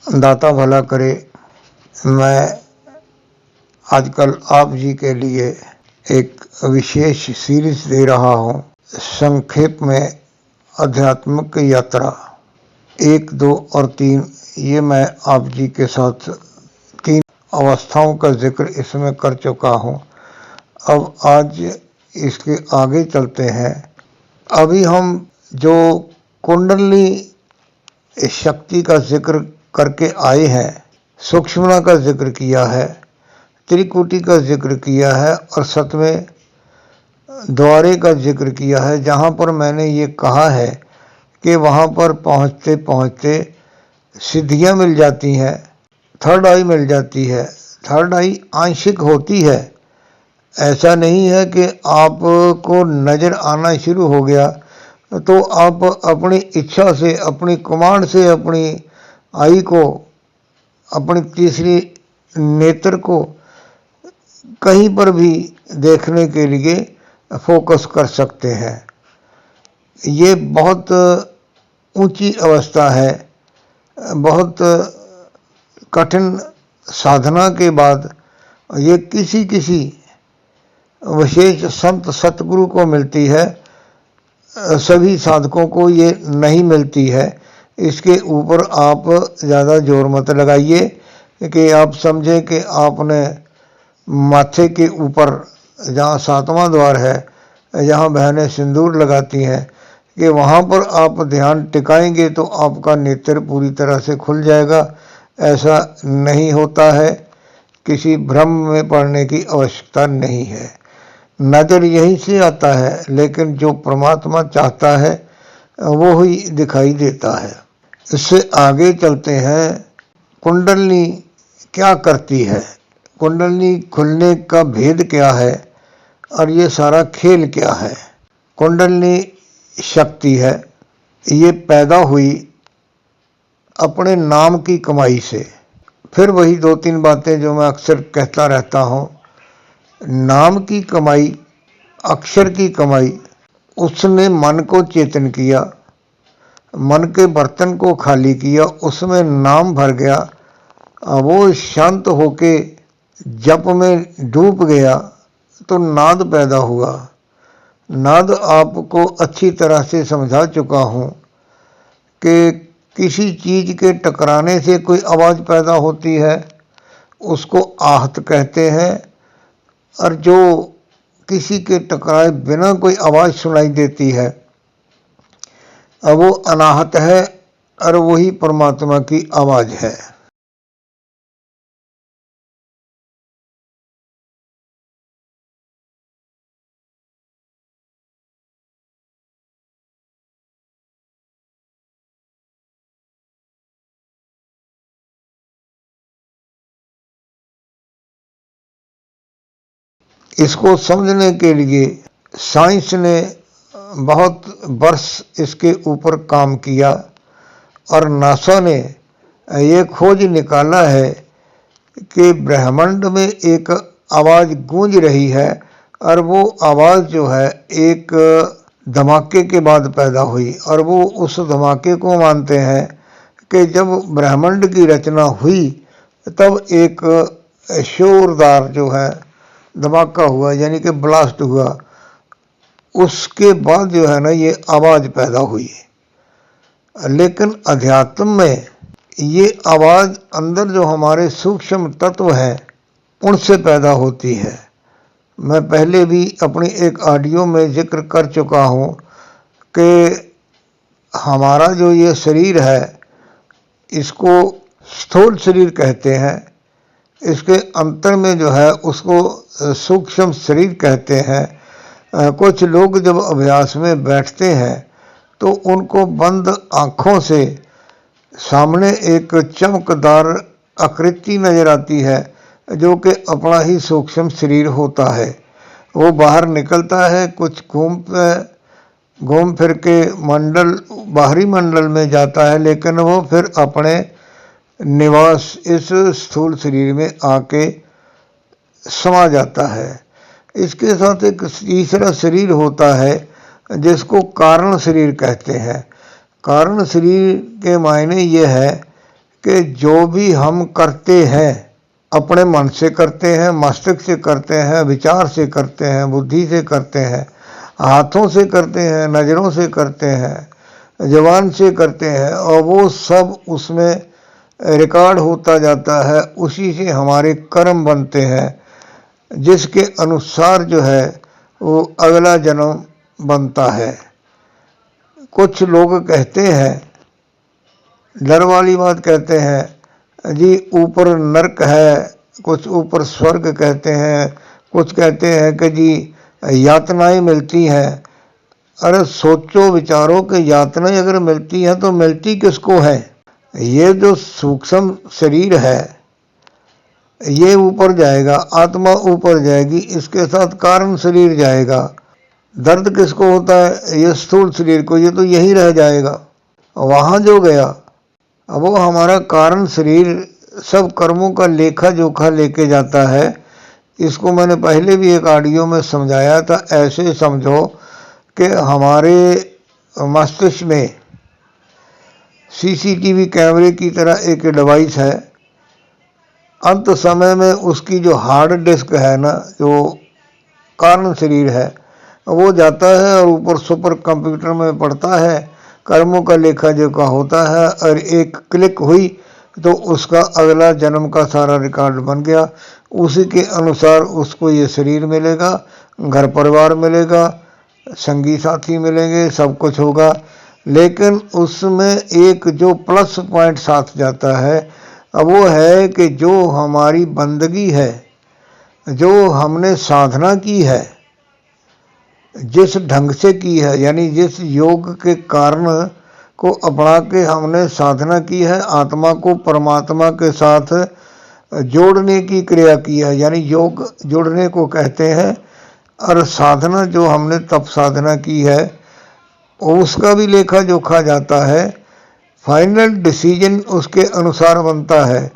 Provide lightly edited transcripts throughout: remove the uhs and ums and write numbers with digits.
दाता भला करे। मैं आजकल आप जी के लिए एक विशेष सीरीज दे रहा हूँ। संक्षेप में आध्यात्मिक यात्रा 1, 2 और 3, ये मैं आप जी के साथ 3 अवस्थाओं का जिक्र इसमें कर चुका हूँ। अब आज इसके आगे चलते हैं। अभी हम जो कुंडली शक्ति का जिक्र करके आए हैं, सूक्ष्मता का जिक्र किया है, त्रिकुटी का जिक्र किया है और 7वें द्वारे का जिक्र किया है, जहाँ पर मैंने ये कहा है कि वहाँ पर पहुँचते पहुँचते सिद्धियाँ मिल जाती हैं, थर्ड आई मिल जाती है। थर्ड आई आंशिक होती है, ऐसा नहीं है कि आपको नज़र आना शुरू हो गया तो आप अपनी इच्छा से, अपनी कमांड से अपनी आई को, अपनी तीसरी नेत्र को कहीं पर भी देखने के लिए फोकस कर सकते हैं। ये बहुत ऊंची अवस्था है। बहुत कठिन साधना के बाद ये किसी विशेष संत सतगुरु को मिलती है, सभी साधकों को ये नहीं मिलती है। इसके ऊपर आप ज़्यादा जोर मत लगाइए कि आप समझें कि आपने माथे के ऊपर जहाँ 7वां द्वार है, जहाँ बहनें सिंदूर लगाती हैं, कि वहाँ पर आप ध्यान टिकाएंगे तो आपका नेत्र पूरी तरह से खुल जाएगा। ऐसा नहीं होता है। किसी भ्रम में पड़ने की आवश्यकता नहीं है। नज़र यहीं से आता है, लेकिन जो परमात्मा चाहता है वो ही दिखाई देता है। इससे आगे चलते हैं। कुंडलनी क्या करती है, कुंडलनी खुलने का भेद क्या है और ये सारा खेल क्या है। कुंडलनी शक्ति है, ये पैदा हुई अपने नाम की कमाई से। फिर वही 2-3 बातें जो मैं अक्सर कहता रहता हूँ। नाम की कमाई, अक्षर की कमाई। उसने मन को चेतन किया, मन के बर्तन को खाली किया, उसमें नाम भर गया, वो शांत होके जप में डूब गया तो नाद पैदा हुआ। नाद आपको अच्छी तरह से समझा चुका हूँ कि किसी चीज़ के टकराने से कोई आवाज़ पैदा होती है, उसको आहत कहते हैं। और जो किसी के टकराए बिना कोई आवाज़ सुनाई देती है, वो अनाहत है और वही परमात्मा की आवाज़ है। इसको समझने के लिए साइंस ने बहुत वर्ष इसके ऊपर काम किया और नासा ने ये खोज निकाला है कि ब्रह्मांड में एक आवाज़ गूंज रही है और वो आवाज़ जो है एक धमाके के बाद पैदा हुई। और वो उस धमाके को मानते हैं कि जब ब्रह्मांड की रचना हुई तब एक शोरदार जो है धमाका हुआ, यानी कि ब्लास्ट हुआ। उसके बाद जो है ना ये आवाज़ पैदा हुई। लेकिन अध्यात्म में ये आवाज़ अंदर जो हमारे सूक्ष्म तत्व हैं उनसे पैदा होती है। मैं पहले भी अपनी एक ऑडियो में जिक्र कर चुका हूँ कि हमारा जो ये शरीर है इसको स्थूल शरीर कहते हैं। इसके अंतर में जो है उसको सूक्ष्म शरीर कहते हैं। कुछ लोग जब अभ्यास में बैठते हैं तो उनको बंद आँखों से सामने एक चमकदार आकृति नज़र आती है जो कि अपना ही सूक्ष्म शरीर होता है। वो बाहर निकलता है, कुछ घूम फिर के बाहरी मंडल में जाता है, लेकिन वो फिर अपने निवास इस स्थूल शरीर में आके समा जाता है। इसके साथ एक तीसरा शरीर होता है जिसको कारण शरीर कहते हैं। कारण शरीर के मायने ये है कि जो भी हम करते हैं अपने मन से करते हैं, मस्तिष्क से करते हैं, विचार से करते हैं, बुद्धि से करते हैं, हाथों से करते हैं, नज़रों से करते हैं, जबान से करते हैं, और वो सब उसमें रिकॉर्ड होता जाता है। उसी से हमारे कर्म बनते हैं, जिसके अनुसार जो है वो अगला जन्म बनता है। कुछ लोग कहते हैं, डर वाली बात कहते हैं जी, ऊपर नरक है, कुछ ऊपर स्वर्ग कहते हैं, कुछ कहते हैं कि जी यातनाएं मिलती हैं। अरे सोचो विचारो कि यातनाएं अगर मिलती हैं तो मिलती किसको है? ये जो सूक्ष्म शरीर है ये ऊपर जाएगा, आत्मा ऊपर जाएगी, इसके साथ कारण शरीर जाएगा। दर्द किसको होता है? ये स्थूल शरीर को, ये तो यही रह जाएगा। वहाँ जो गया, अब वो हमारा कारण शरीर सब कर्मों का लेखा जोखा लेके जाता है। इसको मैंने पहले भी एक ऑडियो में समझाया था। ऐसे समझो कि हमारे मस्तिष्क में सीसीटीवी कैमरे की तरह एक डिवाइस है। अंत समय में उसकी जो हार्ड डिस्क है ना, जो कारण शरीर है, वो जाता है और ऊपर सुपर कंप्यूटर में पड़ता है, कर्मों का लेखा जोखा होता है, और एक क्लिक हुई तो उसका अगला जन्म का सारा रिकॉर्ड बन गया। उसी के अनुसार उसको ये शरीर मिलेगा, घर परिवार मिलेगा, संगी साथी मिलेंगे, सब कुछ होगा। लेकिन उसमें एक जो प्लस पॉइंट साथ जाता है, अब वो है कि जो हमारी बंदगी है, जो हमने साधना की है, जिस ढंग से की है, यानी जिस योग के कारण को अपना के हमने साधना की है, आत्मा को परमात्मा के साथ जोड़ने की क्रिया की है, यानी योग जोड़ने को कहते हैं। और साधना जो हमने तप साधना की है उसका भी लेखा जोखा जाता है। फाइनल डिसीजन उसके अनुसार बनता है।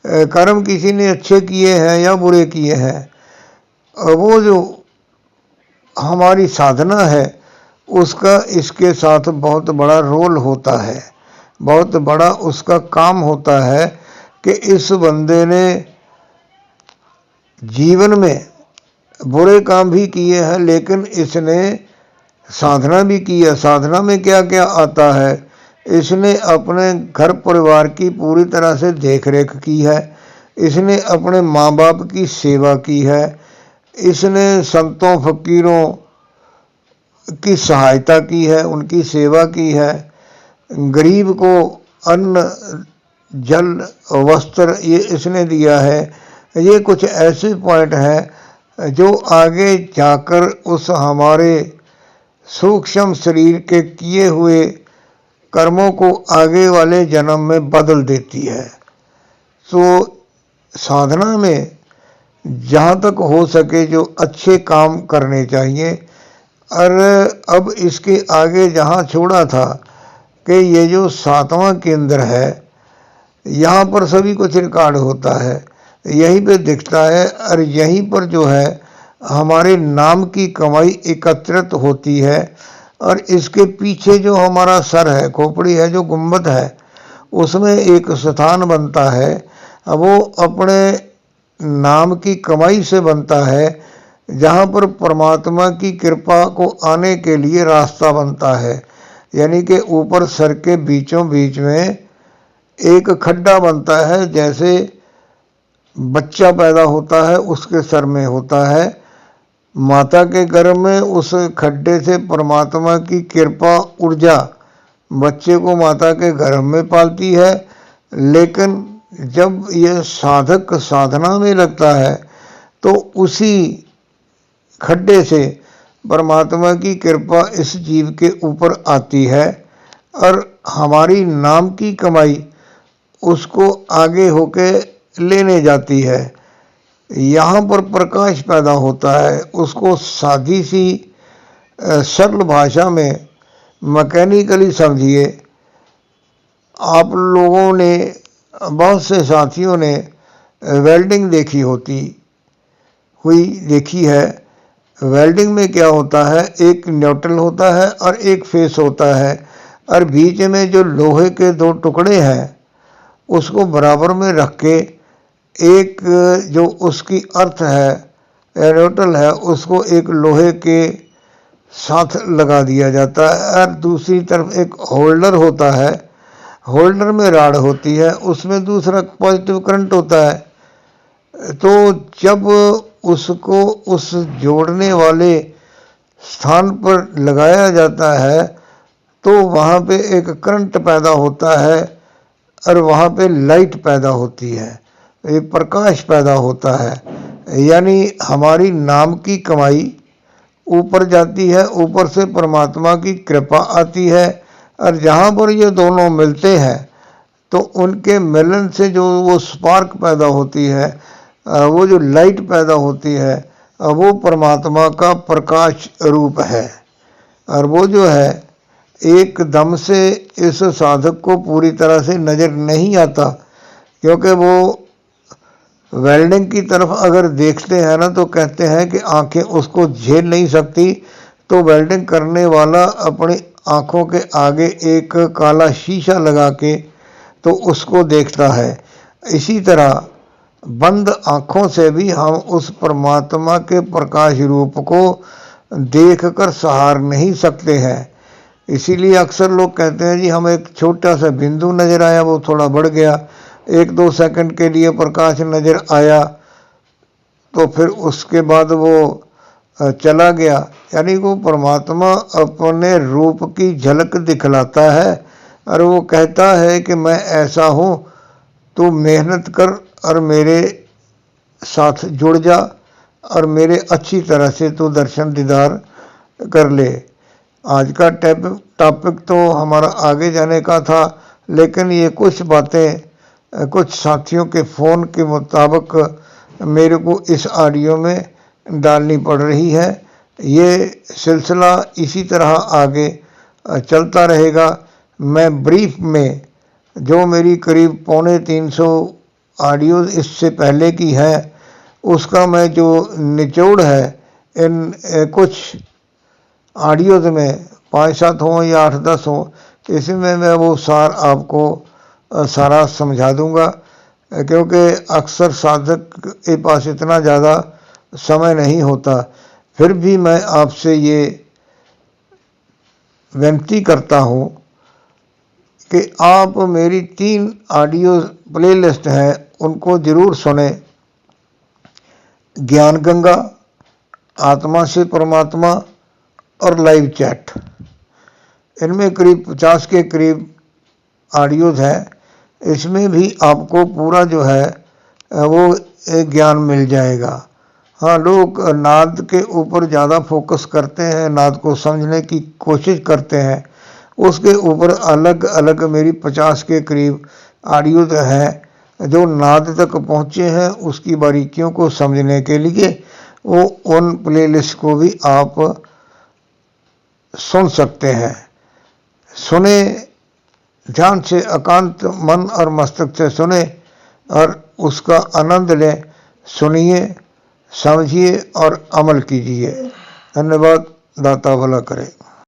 कर्म किसी ने अच्छे किए हैं या बुरे किए हैं, वो जो हमारी साधना है उसका इसके साथ बहुत बड़ा रोल होता है, बहुत बड़ा उसका काम होता है कि इस बंदे ने जीवन में बुरे काम भी किए हैं, लेकिन इसने साधना भी की है। साधना में क्या क्या आता है? इसने अपने घर परिवार की पूरी तरह से देख रेख की है, इसने अपने माँ बाप की सेवा की है, इसने संतों फकीरों की सहायता की है, उनकी सेवा की है, गरीब को अन्न जल वस्त्र ये इसने दिया है। ये कुछ ऐसे पॉइंट हैं जो आगे जाकर उस हमारे सूक्ष्म शरीर के किए हुए कर्मों को आगे वाले जन्म में बदल देती है। तो साधना में जहाँ तक हो सके जो अच्छे काम करने चाहिए। और अब इसके आगे जहाँ छोड़ा था कि ये जो 7वां केंद्र है, यहाँ पर सभी कुछ रिकॉर्ड होता है, यहीं पे दिखता है, और यहीं पर जो है हमारे नाम की कमाई एकत्रित होती है। और इसके पीछे जो हमारा सर है, खोपड़ी है, जो गुंबद है, उसमें एक स्थान बनता है। अब वो अपने नाम की कमाई से बनता है, जहाँ पर परमात्मा की कृपा को आने के लिए रास्ता बनता है। यानी कि ऊपर सर के बीचों बीच में एक खड्डा बनता है, जैसे बच्चा पैदा होता है उसके सर में होता है, माता के गर्भ में उस खड्डे से परमात्मा की कृपा ऊर्जा बच्चे को माता के गर्भ में पालती है। लेकिन जब यह साधक साधना में लगता है तो उसी खड्डे से परमात्मा की कृपा इस जीव के ऊपर आती है, और हमारी नाम की कमाई उसको आगे होके लेने जाती है। यहाँ पर प्रकाश पैदा होता है। उसको सादी सी सरल भाषा में मैकेनिकली समझिए। आप लोगों ने, बहुत से साथियों ने वेल्डिंग देखी है। वेल्डिंग में क्या होता है, एक न्यूट्रल होता है और एक फेस होता है, और बीच में जो लोहे के दो टुकड़े हैं उसको बराबर में रख के एक जो उसकी अर्थ है, एरोटल है, उसको एक लोहे के साथ लगा दिया जाता है और दूसरी तरफ एक होल्डर होता है, होल्डर में राड होती है, उसमें दूसरा पॉजिटिव करंट होता है। तो जब उसको उस जोड़ने वाले स्थान पर लगाया जाता है तो वहाँ पे एक करंट पैदा होता है और वहाँ पे लाइट पैदा होती है, एक प्रकाश पैदा होता है। यानी हमारी नाम की कमाई ऊपर जाती है, ऊपर से परमात्मा की कृपा आती है और जहाँ पर ये दोनों मिलते हैं तो उनके मिलन से जो वो स्पार्क पैदा होती है, वो जो लाइट पैदा होती है, वो परमात्मा का प्रकाश रूप है। और वो जो है एकदम से इस साधक को पूरी तरह से नज़र नहीं आता, क्योंकि वो वेल्डिंग की तरफ अगर देखते हैं ना तो कहते हैं कि आंखें उसको झेल नहीं सकती, तो वेल्डिंग करने वाला अपनी आंखों के आगे एक काला शीशा लगा के तो उसको देखता है। इसी तरह बंद आँखों से भी हम उस परमात्मा के प्रकाश रूप को देखकर सहार नहीं सकते हैं। इसीलिए अक्सर लोग कहते हैं जी हमें एक छोटा सा बिंदु नज़र आया, वो थोड़ा बढ़ गया, 1-2 सेकंड के लिए प्रकाश नज़र आया तो फिर उसके बाद वो चला गया। यानी वो परमात्मा अपने रूप की झलक दिखलाता है और वो कहता है कि मैं ऐसा हूँ, तू मेहनत कर और मेरे साथ जुड़ जा और मेरे अच्छी तरह से तू दर्शन दीदार कर ले। आज का टॉपिक तो हमारा आगे जाने का था, लेकिन ये कुछ बातें कुछ साथियों के फ़ोन के मुताबिक मेरे को इस ऑडियो में डालनी पड़ रही है। ये सिलसिला इसी तरह आगे चलता रहेगा। मैं ब्रीफ में जो मेरी करीब 350 ऑडियो इससे पहले की है, उसका मैं जो निचोड़ है इन कुछ ऑडियोज़ में 5-7 हों या 8-10 हों, इसमें मैं वो सार आपको सारा समझा दूंगा, क्योंकि अक्सर साधक के पास इतना ज़्यादा समय नहीं होता। फिर भी मैं आपसे ये विनती करता हूँ कि आप मेरी 3 ऑडियो प्लेलिस्ट हैं उनको ज़रूर सुने। ज्ञान गंगा, आत्मा से परमात्मा और लाइव चैट, इनमें करीब 50 के करीब ऑडियोज़ हैं। इसमें भी आपको पूरा जो है वो ज्ञान मिल जाएगा। हाँ, लोग नाद के ऊपर ज़्यादा फोकस करते हैं, नाद को समझने की कोशिश करते हैं, उसके ऊपर अलग अलग मेरी 50 के करीब ऑडियोज़ हैं जो नाद तक पहुँचे हैं। उसकी बारीकियों को समझने के लिए वो उन प्लेलिस्ट को भी आप सुन सकते हैं। सुने ध्यान से, एकांत मन और मस्तक से सुने और उसका आनंद लें। सुनिए, समझिए और अमल कीजिए। धन्यवाद। दाता भला करे।